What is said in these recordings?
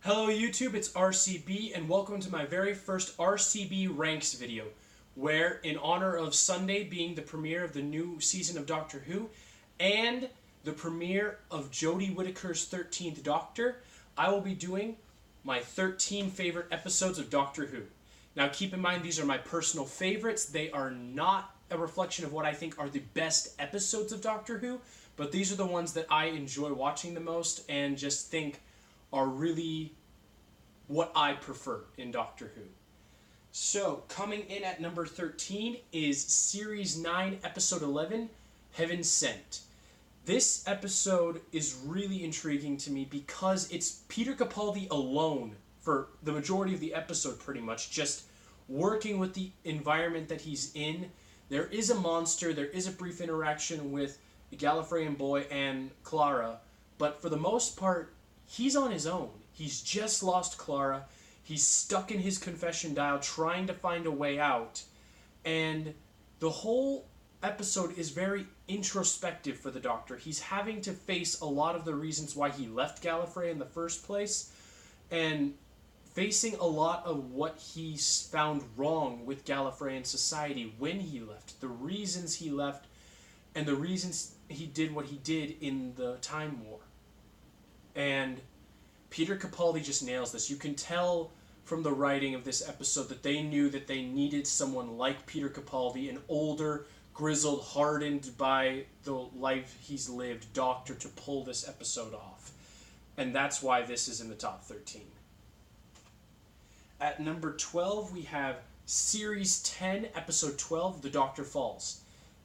Hello YouTube, it's RCB and welcome to my very first RCB Ranks video, where in honor of Sunday being the premiere of the new season of Doctor Who and the premiere of Jodie Whittaker's 13th Doctor, I will be doing my 13 favorite episodes of Doctor Who. Now keep in mind these are my personal favorites. They are not a reflection of what I think are the best episodes of Doctor Who, but these are the ones that I enjoy watching the most and just think are really what I prefer in Doctor Who. So, coming in at number 13 is Series 9, Episode 11, Heaven Sent. This episode is really intriguing to me because it's Peter Capaldi alone for the majority of the episode, pretty much, just working with the environment that he's in. There is a monster, there is a brief interaction with the Gallifreyan boy and Clara, but for the most part, he's on his own. He's just lost Clara. He's stuck in his confession dial trying to find a way out. And the whole episode is very introspective for the Doctor. He's having to face a lot of the reasons why he left Gallifrey in the first place and facing a lot of what he's found wrong with Gallifreyan society when he left, the reasons he left, and the reasons he did what he did in the Time War. And Peter Capaldi just nails this. You can tell from the writing of this episode that they knew that they needed someone like Peter Capaldi, an older, grizzled, hardened by the life he's lived Doctor, to pull this episode off. And that's why this is in the top 13. At number 12, we have Series 10, Episode 12, The Doctor Falls.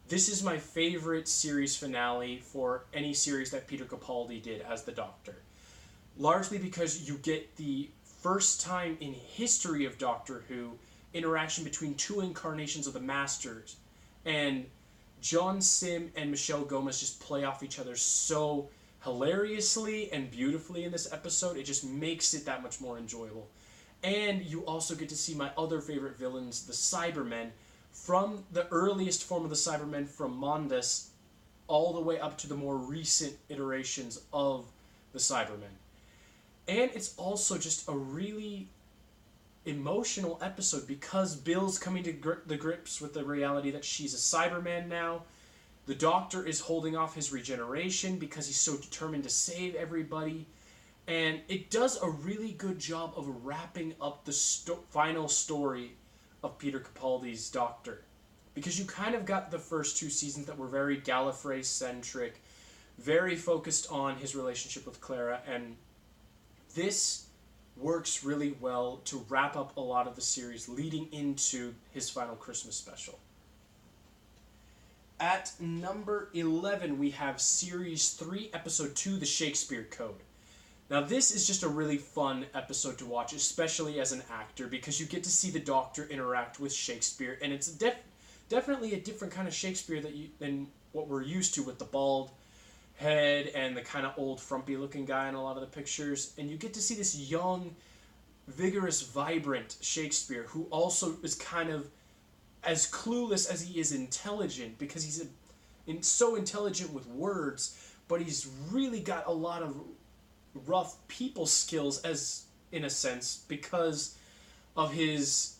This is my favorite series finale for any series that Peter Capaldi did as the Doctor. Largely because you get the first time in history of Doctor Who interaction between two incarnations of the Masters. And John Sim and Michelle Gomez just play off each other so hilariously and beautifully in this episode. It just makes it that much more enjoyable. And you also get to see my other favorite villains, the Cybermen, from the earliest form of the Cybermen from Mondas all the way up to the more recent iterations of the Cybermen. And it's also just a really emotional episode because Bill's coming to the grips with the reality that she's a Cyberman now. The Doctor is holding off his regeneration because he's so determined to save everybody. And it does a really good job of wrapping up the final story of Peter Capaldi's Doctor. Because you kind of got the first two seasons that were very Gallifrey-centric, very focused on his relationship with Clara, and this works really well to wrap up a lot of the series leading into his final Christmas special. At number 11, we have Series 3, Episode 2, The Shakespeare Code. Now, this is just a really fun episode to watch, especially as an actor, because you get to see the Doctor interact with Shakespeare, and it's definitely a different kind of Shakespeare than what we're used to with the bald head and the kind of old frumpy-looking guy in a lot of the pictures. And you get to see this young, vigorous, vibrant Shakespeare who also is kind of as clueless as he is intelligent, because he's so intelligent with words, but he's really got a lot of rough people skills, as in a sense, because of his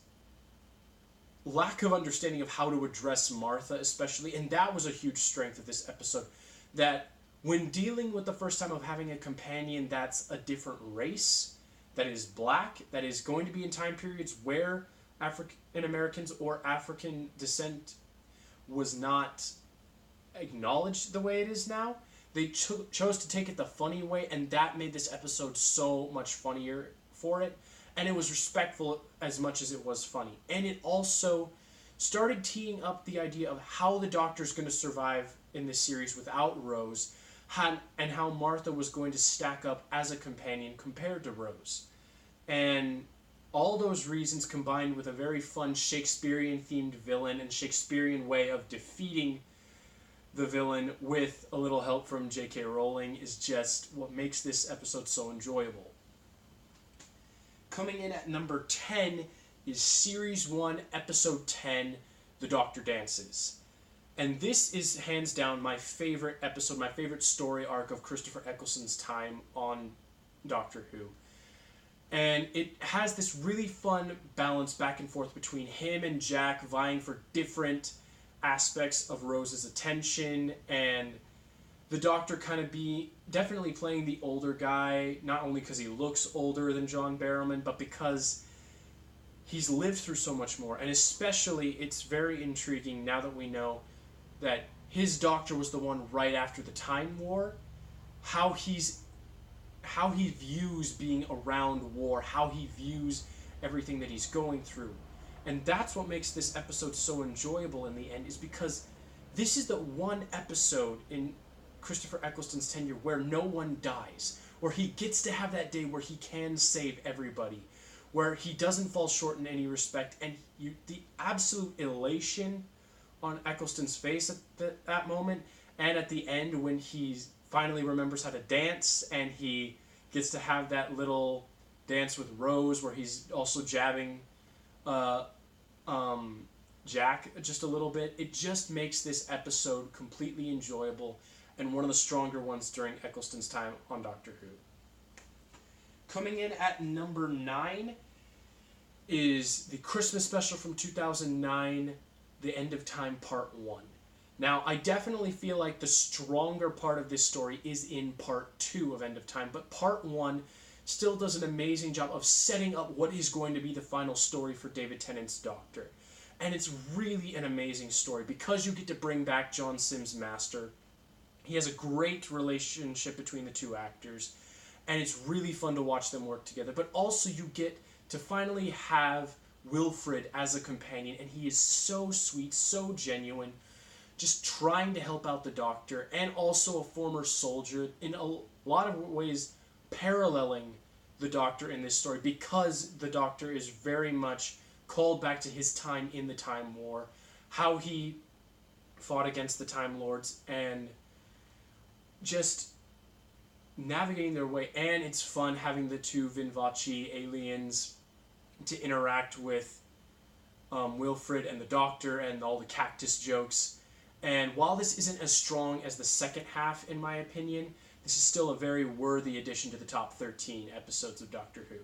lack of understanding of how to address Martha especially. And that was a huge strength of this episode, that when dealing with the first time of having a companion that's a different race, that is black, that is going to be in time periods where African Americans or African descent was not acknowledged the way it is now, they chose to take it the funny way, and that made this episode so much funnier for it. And it was respectful as much as it was funny. And it also started teeing up the idea of how the Doctor's going to survive in this series without Rose, and how Martha was going to stack up as a companion compared to Rose. And all those reasons, combined with a very fun Shakespearean-themed villain and Shakespearean way of defeating the villain with a little help from J.K. Rowling, is just what makes this episode so enjoyable. Coming in at number 10 is Series 1, Episode 10, The Doctor Dances. And this is hands down my favorite episode, my favorite story arc of Christopher Eccleston's time on Doctor Who. And it has this really fun balance back and forth between him and Jack vying for different aspects of Rose's attention, and the Doctor kind of definitely playing the older guy, not only because he looks older than John Barrowman, but because he's lived through so much more. And especially, it's very intriguing now that we know that his Doctor was the one right after the Time War, how he views being around war, how he views everything that he's going through. And that's what makes this episode so enjoyable in the end, is because this is the one episode in Christopher Eccleston's tenure where no one dies, where he gets to have that day where he can save everybody, where he doesn't fall short in any respect, and the absolute elation on Eccleston's face at that moment, and at the end when he finally remembers how to dance, and he gets to have that little dance with Rose where he's also jabbing Jack just a little bit. It just makes this episode completely enjoyable and one of the stronger ones during Eccleston's time on Doctor Who. Coming in at number 9 is the Christmas special from 2009, The End of Time Part 1. Now, I definitely feel like the stronger part of this story is in Part 2 of End of Time, but Part 1 still does an amazing job of setting up what is going to be the final story for David Tennant's Doctor. And it's really an amazing story because you get to bring back John Sims' Master. He has a great relationship between the two actors, and it's really fun to watch them work together. But also you get to finally have Wilfred as a companion, and he is so sweet, so genuine, just trying to help out the Doctor, and also a former soldier, in a lot of ways paralleling the Doctor in this story, because the Doctor is very much called back to his time in the Time War, how he fought against the Time Lords, and just navigating their way. And it's fun having the two Vinvachi aliens to interact with Wilfred and the Doctor, and all the cactus jokes. And while this isn't as strong as the second half, in my opinion, this is still a very worthy addition to the top 13 episodes of Doctor Who.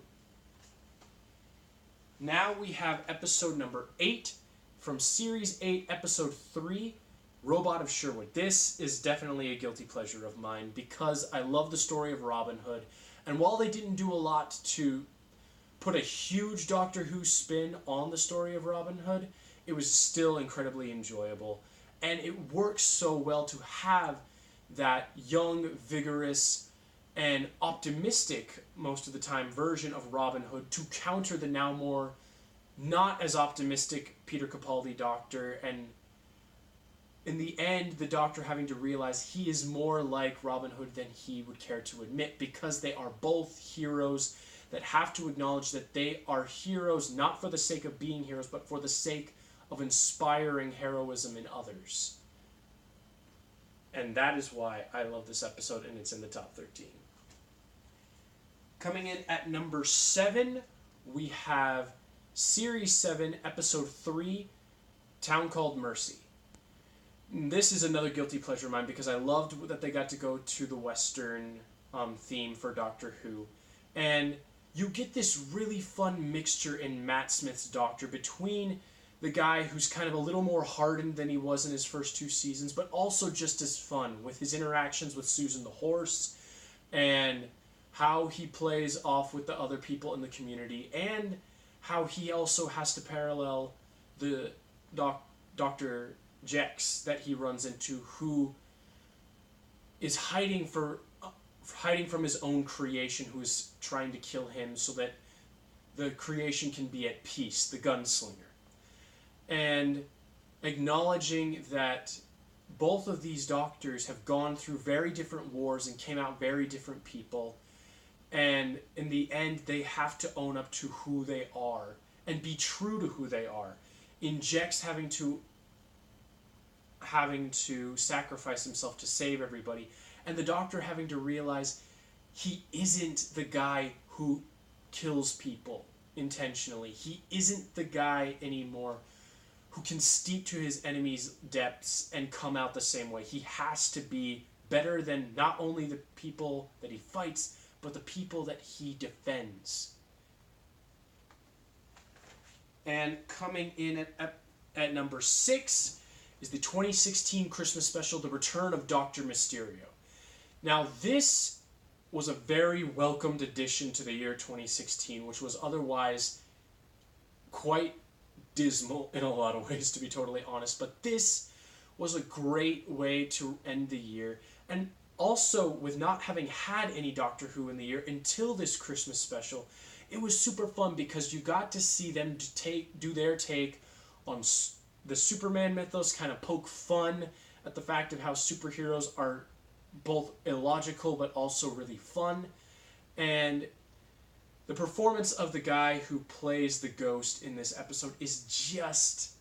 Now we have episode number 8 from Series 8, Episode 3, Robot of Sherwood. This is definitely a guilty pleasure of mine because I love the story of Robin Hood. And while they didn't do a lot to put a huge Doctor Who spin on the story of Robin Hood, it was still incredibly enjoyable. And it works so well to have that young, vigorous, and optimistic, most of the time, version of Robin Hood to counter the now more not as optimistic Peter Capaldi Doctor, and in the end, the Doctor having to realize he is more like Robin Hood than he would care to admit, because they are both heroes that have to acknowledge that they are heroes not for the sake of being heroes, but for the sake of inspiring heroism in others. And that is why I love this episode, and it's in the top 13. Coming in at number 7, we have Series 7, Episode 3, Town Called Mercy. This is another guilty pleasure of mine because I loved that they got to go to the Western theme for Doctor Who. And you get this really fun mixture in Matt Smith's Doctor between the guy who's kind of a little more hardened than he was in his first 2 seasons, but also just as fun with his interactions with Susan the Horse, and how he plays off with the other people in the community, and how he also has to parallel the Dr. Jex that he runs into, who is hiding from his own creation, who is trying to kill him so that the creation can be at peace, the gunslinger. And acknowledging that both of these Doctors have gone through very different wars and came out very different people, and in the end they have to own up to who they are and be true to who they are. In Jex having to sacrifice himself to save everybody, and the Doctor having to realize he isn't the guy who kills people intentionally. He isn't the guy anymore who can steep to his enemy's depths and come out the same way. He has to be better than not only the people that he fights, but the people that he defends. And coming in at number 6 is the 2016 Christmas special, The Return of Dr. Mysterio. Now, this was a very welcomed addition to the year 2016, which was otherwise quite dismal in a lot of ways, to be totally honest. But this was a great way to end the year. And also, with not having had any Doctor Who in the year until this Christmas special, it was super fun because you got to see them do their take on the Superman mythos, kind of poke fun at the fact of how superheroes are both illogical but also really fun. And the performance of the guy who plays the Ghost in this episode is just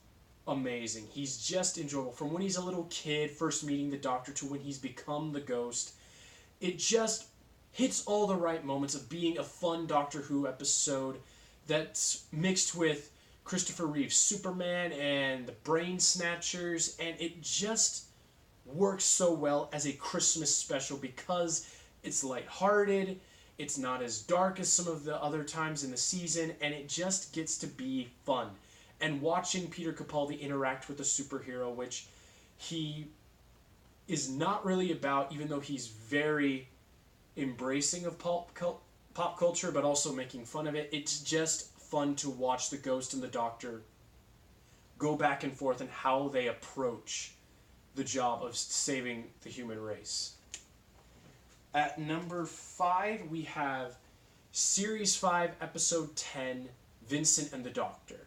amazing. He's just enjoyable. From when he's a little kid, first meeting the Doctor, to when he's become the Ghost. It just hits all the right moments of being a fun Doctor Who episode that's mixed with Christopher Reeve's Superman and the Brain Snatchers, and it just works so well as a Christmas special because it's lighthearted, it's not as dark as some of the other times in the season, and it just gets to be fun. And watching Peter Capaldi interact with a superhero, which he is not really about, even though he's very embracing of pop culture, but also making fun of it, it's just fun to watch the Ghost and the Doctor go back and forth and how they approach the job of saving the human race. At number 5, we have Series 5, Episode 10, Vincent and the Doctor.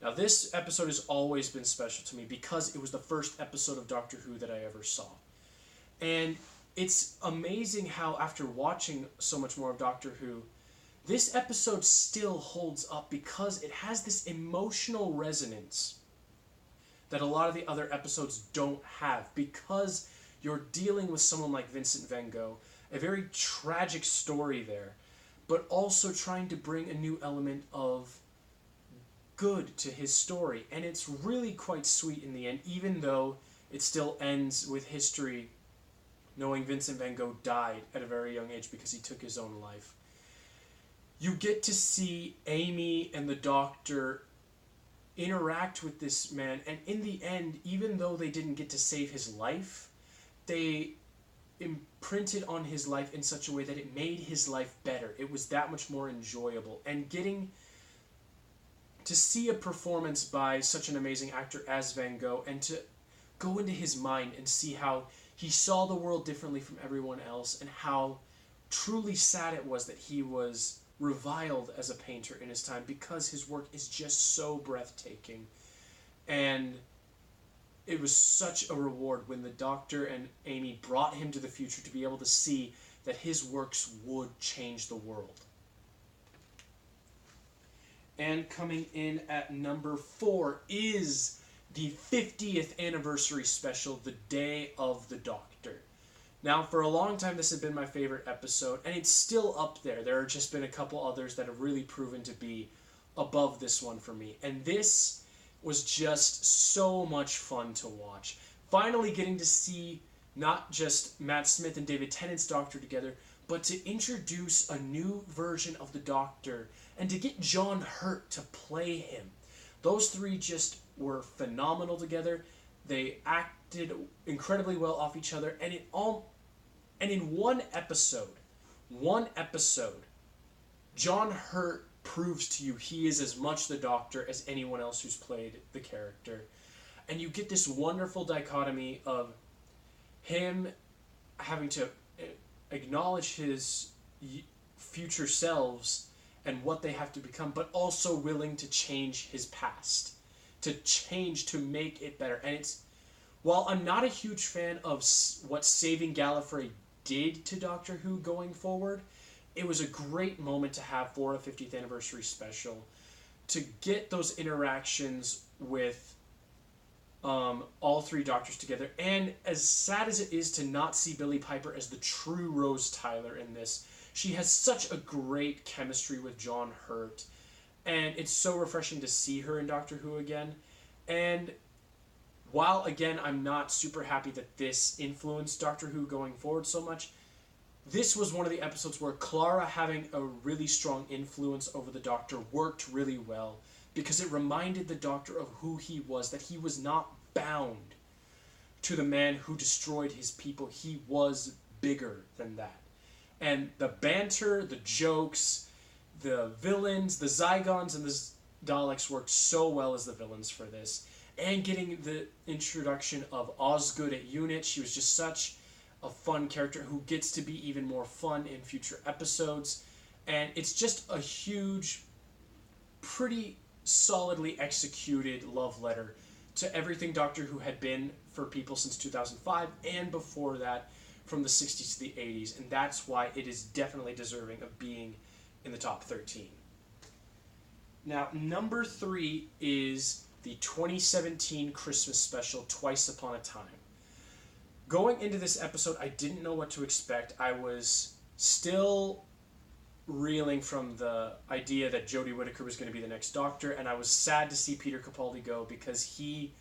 Now, this episode has always been special to me because it was the first episode of Doctor Who that I ever saw. And it's amazing how, after watching so much more of Doctor Who, this episode still holds up because it has this emotional resonance that a lot of the other episodes don't have, because you're dealing with someone like Vincent Van Gogh, a very tragic story there, but also trying to bring a new element of good to his story. And it's really quite sweet in the end, even though it still ends with history knowing Vincent Van Gogh died at a very young age because he took his own life. You get to see Amy and the Doctor interact with this man, and in the end, even though they didn't get to save his life, they imprinted on his life in such a way that it made his life better. It was that much more enjoyable. And getting to see a performance by such an amazing actor as Van Gogh, and to go into his mind and see how he saw the world differently from everyone else, and how truly sad it was that he was reviled as a painter in his time because his work is just so breathtaking. And it was such a reward when the Doctor and Amy brought him to the future to be able to see that his works would change the world. And coming in at number 4 is the 50th anniversary special, The Day of the Doctor. Now, for a long time, this had been my favorite episode, and it's still up there. There have just been a couple others that have really proven to be above this one for me. And this was just so much fun to watch. Finally getting to see not just Matt Smith and David Tennant's Doctor together, but to introduce a new version of the Doctor and to get John Hurt to play him. Those three just were phenomenal together. They acted incredibly well off each other, and in one episode, John Hurt proves to you he is as much the Doctor as anyone else who's played the character. And you get this wonderful dichotomy of him having to acknowledge his future selves and what they have to become, but also willing to change his past, to change, to make it better. And it's, while I'm not a huge fan of what Saving Gallifrey did to Doctor Who going forward, it was a great moment to have for a 50th anniversary special, to get those interactions with all three Doctors together. And as sad as it is to not see Billie Piper as the true Rose Tyler in this, she has such a great chemistry with John Hurt, and it's so refreshing to see her in Doctor Who again. And while, again, I'm not super happy that this influenced Doctor Who going forward so much, this was one of the episodes where Clara having a really strong influence over the Doctor worked really well, because it reminded the Doctor of who he was, that he was not bound to the man who destroyed his people. He was bigger than that. And the banter, the jokes, the villains, the Zygons and the Daleks worked so well as the villains for this. And getting the introduction of Osgood at UNIT, she was just such a fun character who gets to be even more fun in future episodes. And it's just a huge, pretty solidly executed love letter to everything Doctor Who had been for people since 2005 and before that, from the 60s to the 80s. And that's why it is definitely deserving of being in the top 13. Now, number 3 is the 2017 Christmas special, Twice Upon a Time. Going into this episode, I didn't know what to expect. I was still reeling from the idea that Jodie Whittaker was going to be the next Doctor, and I was sad to see Peter Capaldi go because he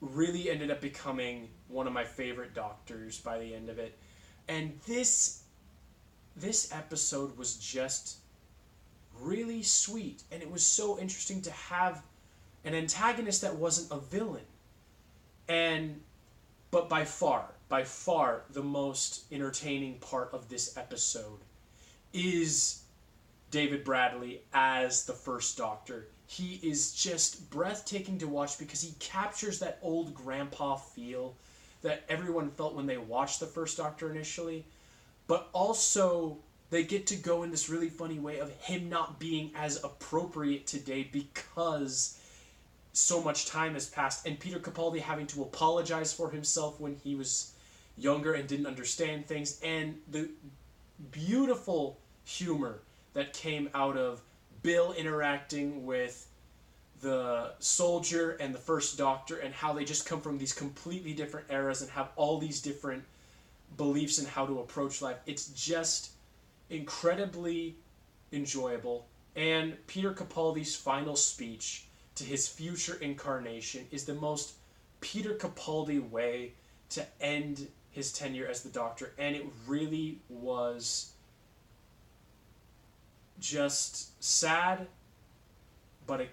really ended up becoming one of my favorite Doctors by the end of it. And this episode was just really sweet, and it was so interesting to have an antagonist that wasn't a villain. But by far the most entertaining part of this episode is David Bradley as the first Doctor. He is just breathtaking to watch because he captures that old grandpa feel that everyone felt when they watched the first Doctor initially, but also they get to go in this really funny way of him not being as appropriate today because so much time has passed, and Peter Capaldi having to apologize for himself when he was younger and didn't understand things, and the beautiful humor that came out of Bill interacting with the soldier and the first Doctor, and how they just come from these completely different eras and have all these different beliefs in how to approach life. It's just incredibly enjoyable. And Peter Capaldi's final speech to his future incarnation is the most Peter Capaldi way to end his tenure as the Doctor, and it really was just sad, but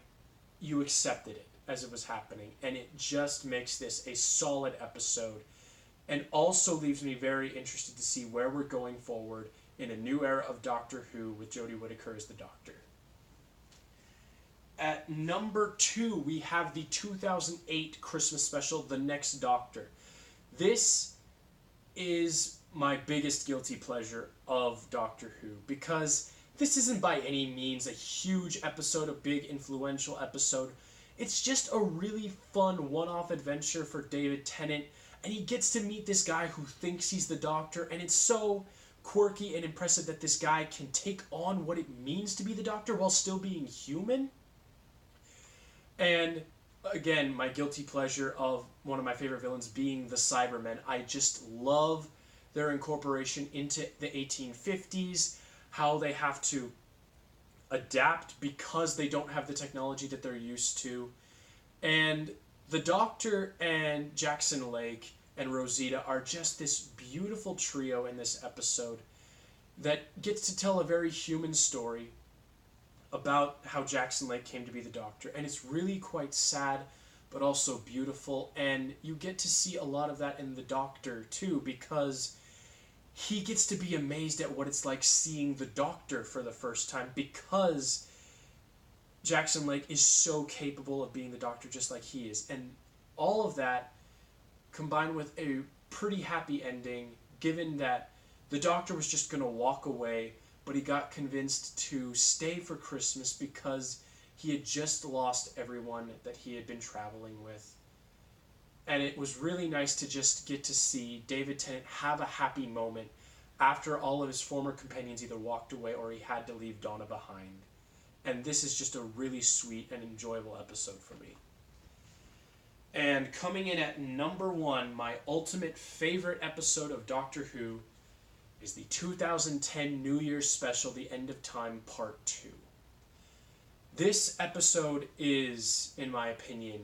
you accepted it as it was happening, and it just makes this a solid episode, and also leaves me very interested to see where we're going forward in a new era of Doctor Who with Jodie Whittaker as the Doctor. At number 2, we have the 2008 Christmas special, The Next Doctor. This is my biggest guilty pleasure of Doctor Who, because this isn't by any means a huge episode, a big influential episode. It's just a really fun one-off adventure for David Tennant, and he gets to meet this guy who thinks he's the Doctor, and it's so quirky and impressive that this guy can take on what it means to be the Doctor while still being human. And again, my guilty pleasure of one of my favorite villains being the Cybermen. I just love their incorporation into the 1850s, how they have to adapt because they don't have the technology that they're used to. And the Doctor and Jackson Lake and Rosita are just this beautiful trio in this episode that gets to tell a very human story about how Jackson Lake came to be the Doctor. And it's really quite sad, but also beautiful. And you get to see a lot of that in the Doctor, too, because he gets to be amazed at what it's like seeing the Doctor for the first time, because Jackson Lake is so capable of being the Doctor just like he is. And all of that combined with a pretty happy ending, given that the Doctor was just going to walk away, but he got convinced to stay for Christmas because he had just lost everyone that he had been traveling with. And it was really nice to just get to see David Tennant have a happy moment after all of his former companions either walked away or he had to leave Donna behind. And this is just a really sweet and enjoyable episode for me. And coming in at number 1, my ultimate favorite episode of Doctor Who is the 2010 New Year's special, The End of Time Part 2. This episode is, in my opinion,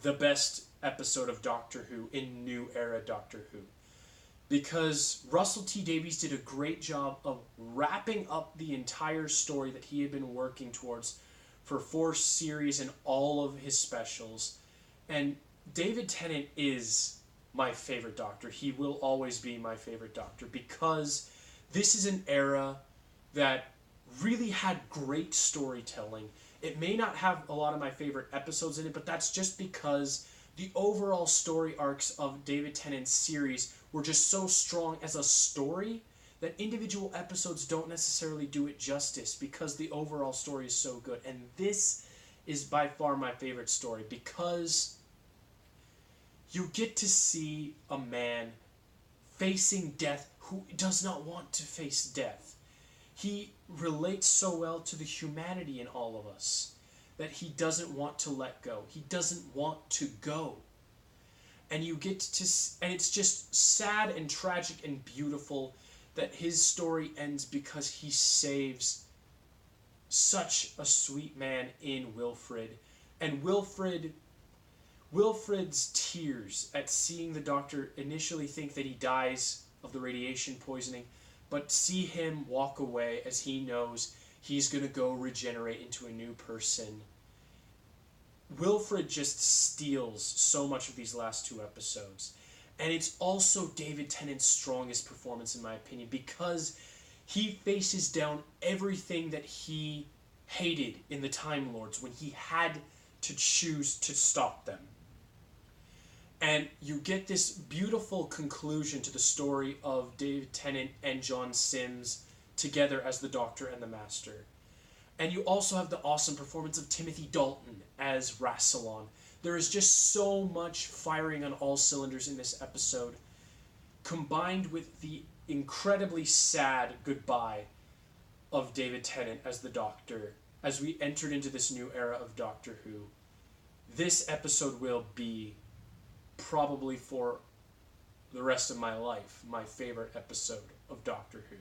the best episode of Doctor Who in New Era Doctor Who, because Russell T Davies did a great job of wrapping up the entire story that he had been working towards for 4 series and all of his specials. And David Tennant is my favorite Doctor. He will always be my favorite Doctor because this is an era that really had great storytelling. It may not have a lot of my favorite episodes in it, but that's just because the overall story arcs of David Tennant's series were just so strong as a story that individual episodes don't necessarily do it justice because the overall story is so good. And this is by far my favorite story because you get to see a man facing death who does not want to face death. He relates so well to the humanity in all of us that he doesn't want to let go. He doesn't want to go. And you get to, and it's just sad and tragic and beautiful that his story ends because he saves such a sweet man in Wilfred. And Wilfred's tears at seeing the Doctor initially think that he dies of the radiation poisoning, but see him walk away as he knows he's going to go regenerate into a new person. Wilfred just steals so much of these last 2 episodes. And it's also David Tennant's strongest performance, in my opinion, because he faces down everything that he hated in the Time Lords when he had to choose to stop them. And you get this beautiful conclusion to the story of David Tennant and John Sims together as the Doctor and the Master. And you also have the awesome performance of Timothy Dalton as Rassilon. There is just so much firing on all cylinders in this episode, combined with the incredibly sad goodbye of David Tennant as the Doctor, as we entered into this new era of Doctor Who. This episode will be, probably for the rest of my life, my favorite episode of Doctor Who.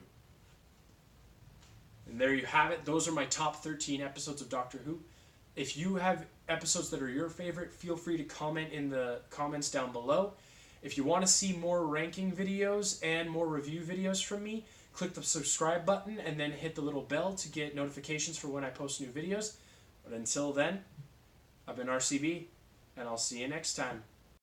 And there you have it. Those are my top 13 episodes of Doctor Who. If you have episodes that are your favorite, feel free to comment in the comments down below. If you want to see more ranking videos and more review videos from me, click the subscribe button and then hit the little bell to get notifications for when I post new videos. But until then, I've been RCB, and I'll see you next time.